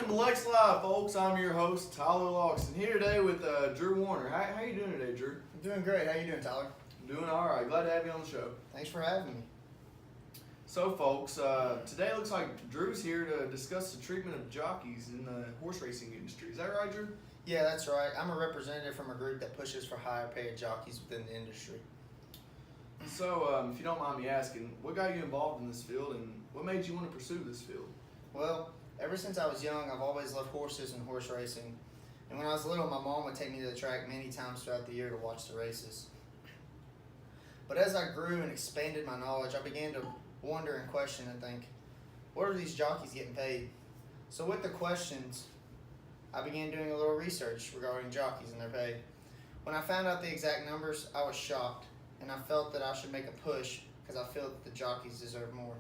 Welcome to Lex Live, folks. I'm your host, Tyler Lawson, here today with Drew Warner. How you doing today, Drew? I'm doing great. How you doing, Tyler? I'm doing all right. Glad to have you on the show. Thanks for having me. So, folks, today it looks like Drew's here to discuss the treatment of jockeys in the horse racing industry. Is that right, Drew? Yeah, that's right. I'm a representative from a group that pushes for higher paid jockeys within the industry. So, if you don't mind me asking, what got you involved in this field and what made you want to pursue this field? Well, ever since I was young, I've always loved horses and horse racing. And when I was little, my mom would take me to the track many times throughout the year to watch the races. But as I grew and expanded my knowledge, I began to wonder and question and think, what are these jockeys getting paid? So with the questions, I began doing a little research regarding jockeys and their pay. When I found out the exact numbers, I was shocked, and I felt that I should make a push because I feel that the jockeys deserve more.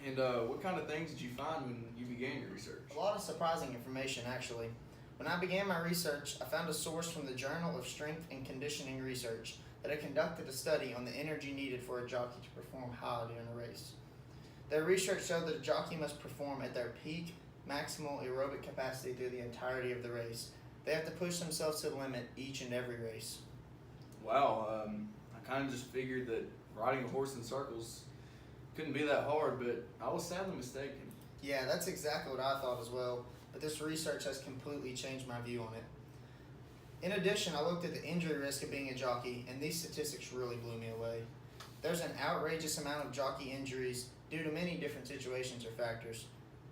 And what kind of things did you find when you began your research? A lot of surprising information, actually. When I began my research, I found a source from the Journal of Strength and Conditioning Research that had conducted a study on the energy needed for a jockey to perform high during a race. Their research showed that a jockey must perform at their peak maximal aerobic capacity through the entirety of the race. They have to push themselves to the limit each and every race. Wow, I kind of just figured that riding a horse in circles couldn't be that hard, but I was sadly mistaken. Yeah, that's exactly what I thought as well, but this research has completely changed my view on it. In addition, I looked at the injury risk of being a jockey, and these statistics really blew me away. There's an outrageous amount of jockey injuries due to many different situations or factors.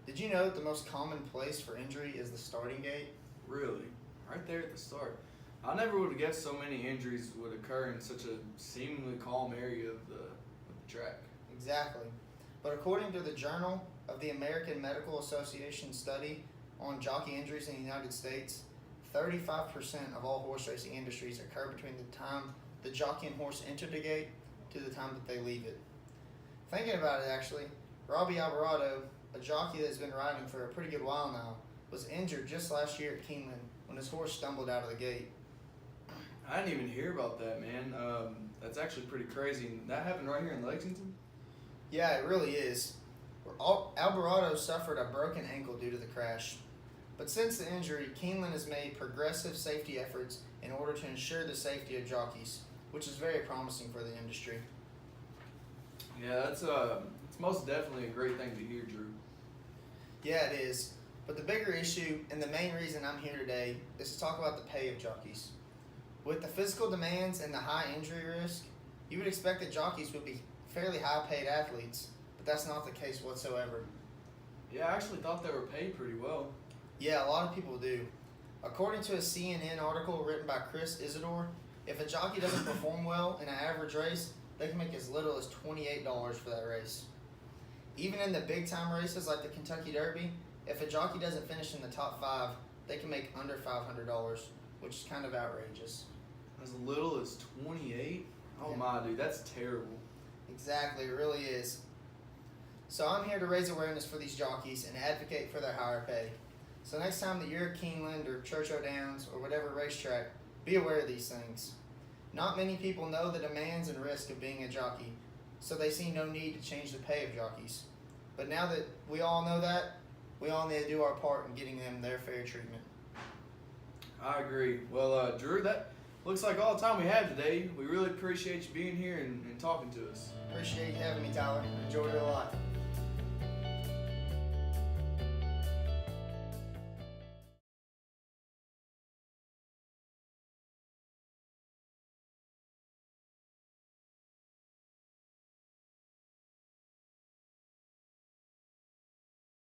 Did you know that the most common place for injury is the starting gate? Really? Right there at the start. I never would have guessed so many injuries would occur in such a seemingly calm area of the track. Exactly. But according to the Journal of the American Medical Association study on jockey injuries in the United States, 35% of all horse racing injuries occur between the time the jockey and horse enter the gate to the time that they leave it. Thinking about it, actually, Robbie Alvarado, a jockey that's been riding for a pretty good while now, was injured just last year at Keeneland when his horse stumbled out of the gate. I didn't even hear about that, man. That's actually pretty crazy. And that happened right here in Lexington? Yeah, it really is. Alvarado suffered a broken ankle due to the crash. But since the injury, Keeneland has made progressive safety efforts in order to ensure the safety of jockeys, which is very promising for the industry. Yeah, it's most definitely a great thing to hear, Drew. Yeah, it is. But the bigger issue, and the main reason I'm here today, is to talk about the pay of jockeys. With the physical demands and the high injury risk, you would expect that jockeys would be fairly high-paid athletes, but that's not the case whatsoever. Yeah, I actually thought they were paid pretty well. Yeah, a lot of people do. According to a CNN article written by Chris Isidore, if a jockey doesn't perform well in an average race, they can make as little as $28 for that race. Even in the big-time races like the Kentucky Derby, if a jockey doesn't finish in the top 5, they can make under $500, which is kind of outrageous. As little as 28? Oh Yeah. my, dude, that's terrible. Exactly, it really is. So I'm here to raise awareness for these jockeys and advocate for their higher pay. So next time that you're at Keeneland or Churchill Downs or whatever racetrack, be aware of these things. Not many people know the demands and risk of being a jockey, so they see no need to change the pay of jockeys. But now that we all know that, we all need to do our part in getting them their fair treatment. I agree. Well, Drew, that looks like all the time we have today. We really appreciate you being here and talking to us. Appreciate you having me, Tyler. Enjoyed it a lot.